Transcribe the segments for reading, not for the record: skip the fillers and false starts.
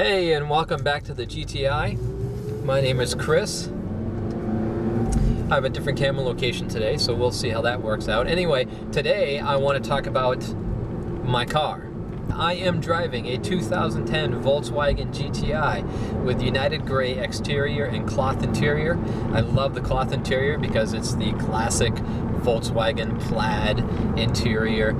Hey, and welcome back to the GTI. My name is Chris. I have a different camera location today, so we'll see how that works out. Anyway, today I want to talk about my car. I am driving a 2010 Volkswagen GTI with United Gray exterior and cloth interior. I love the cloth interior because it's the classic Volkswagen plaid interior.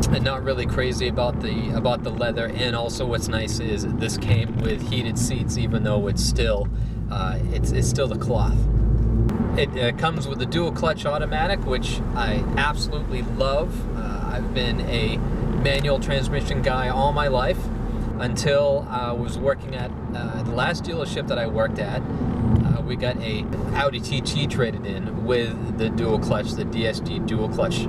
I'm not really crazy about the leather, and also what's nice is this came with heated seats, even though it's still the cloth. It comes with a dual clutch automatic, which I absolutely love. I've been a manual transmission guy all my life until I was working at the last dealership that I worked at. We got a Audi TT traded in with the dual clutch, the DSG dual clutch,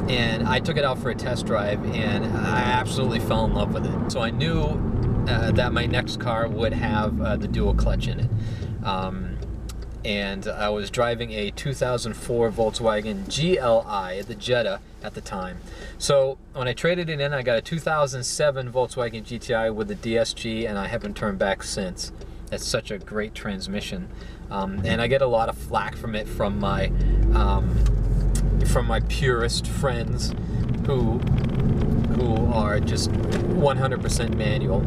and I took it out for a test drive, and I absolutely fell in love with it. So I knew that my next car would have the dual clutch in it. And I was driving a 2004 Volkswagen GLI, the Jetta at the time. So when I traded it in, I got a 2007 Volkswagen GTI with the DSG, and I haven't turned back since. It's such a great transmission, and I get a lot of flack from it from my purist friends who are just 100% manual.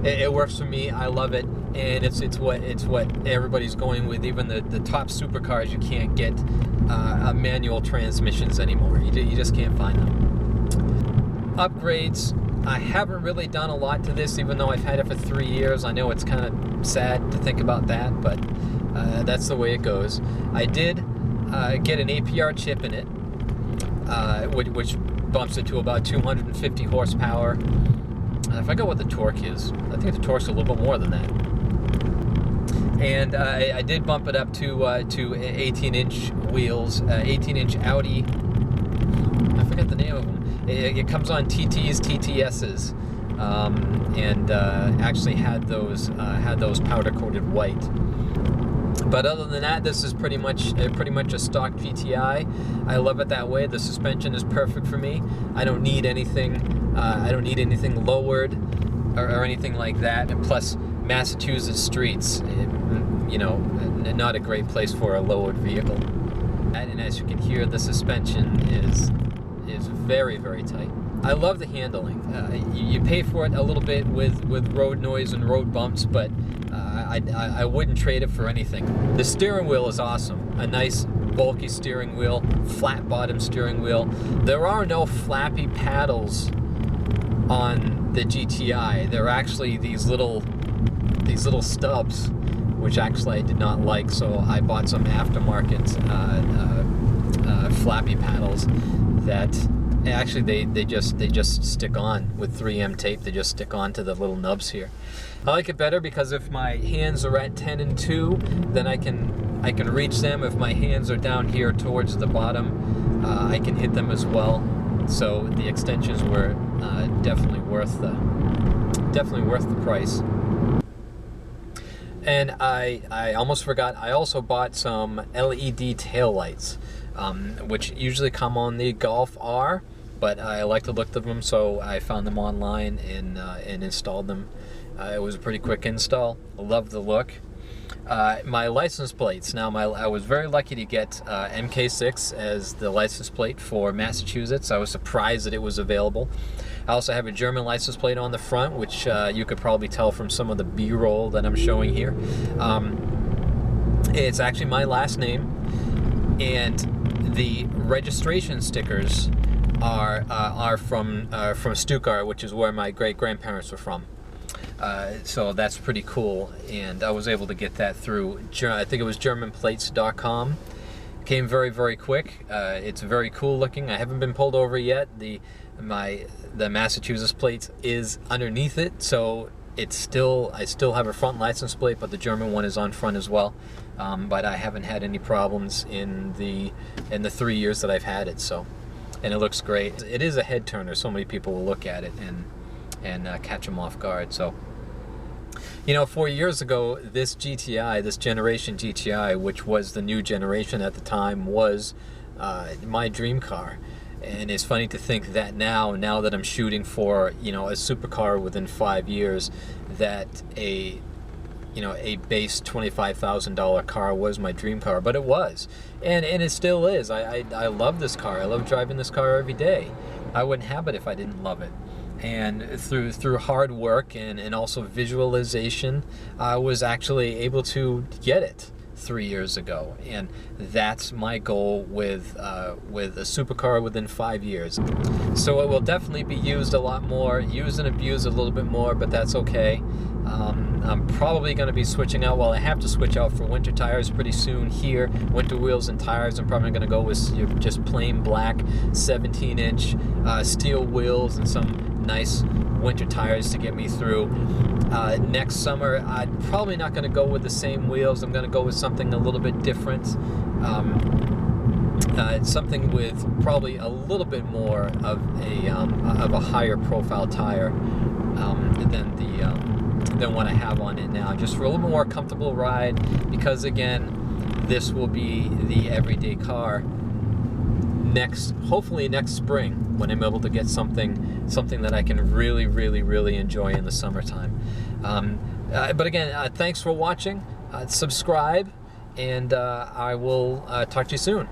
It works for me. I love it, and it's what everybody's going with. Even the top supercars, you can't get manual transmissions anymore. You just can't find them. Upgrades. I haven't really done a lot to this, even though I've had it for 3 years. I know it's kind of sad to think about that, but that's the way it goes. I did get an APR chip in it, which bumps it to about 250 horsepower. I forgot what the torque is. I think the torque's a little bit more than that. And I did bump it up to 18-inch wheels, 18-inch Audi. I forget the name of them. It comes on TTs, TTSs, and actually had those powder-coated white. But other than that, this is pretty much a stock GTI. I love it that way. The suspension is perfect for me. I don't need anything. I don't need anything lowered or anything like that. And plus, Massachusetts streets, not a great place for a lowered vehicle. And as you can hear, the suspension is very, very tight. I love the handling. You pay for it a little bit with road noise and road bumps, but I wouldn't trade it for anything. The steering wheel is awesome. A nice bulky steering wheel, flat bottom steering wheel. There are no flappy paddles on the GTI. They're actually these little stubs, which actually I did not like, so I bought some aftermarket flappy paddles that actually they just stick on with 3M tape. They just stick on to the little nubs here. I like it better because if my hands are at 10 and 2, then I can reach them. If my hands are down here towards the bottom, I can hit them as well. So the extensions were definitely worth the price. And I almost forgot, I also bought some LED taillights, which usually come on the Golf R, but I like the look of them, so I found them online and installed them. It was a pretty quick install. Love the look. My license plates. Now, I was very lucky to get MK6 as the license plate for Massachusetts. I was surprised that it was available. I also have a German license plate on the front, which you could probably tell from some of the B-roll that I'm showing here. It's actually my last name, and the registration stickers are from Stuttgart, which is where my great-grandparents were from. So that's pretty cool, and I was able to get that through, I think it was GermanPlates.com. Came very, very quick. It's very cool looking. I haven't been pulled over yet. The Massachusetts plate is underneath it, so I still have a front license plate, but the German one is on front as well. But I haven't had any problems in the 3 years that I've had it. So, and it looks great. It is a head turner. So many people will look at it and catch them off guard. So, 4 years ago, this GTI, this generation GTI, which was the new generation at the time, was my dream car. And it's funny to think that now that I'm shooting for, a supercar within 5 years, that a base $25,000 car was my dream car. But it was, and it still is. I love this car. I love driving this car every day. I wouldn't have it if I didn't love it. And through hard work and also visualization, I was actually able to get it 3 years ago, and that's my goal with a supercar within 5 years. So it will definitely be used a lot more, used and abused a little bit more, but that's okay. I'm probably going to be switching out. Well, I have to switch out for winter tires pretty soon here. Winter wheels and tires. I'm probably going to go with just plain black 17-inch steel wheels and some nice winter tires to get me through. Next summer, I'm probably not going to go with the same wheels. I'm going to go with something a little bit different. Something with probably a little bit more of a higher profile tire than what I have on it now, just for a little more comfortable ride, because again, this will be the everyday car hopefully next spring, when I'm able to get something that I can really enjoy in the summertime. But again, thanks for watching. Subscribe, and I will talk to you soon.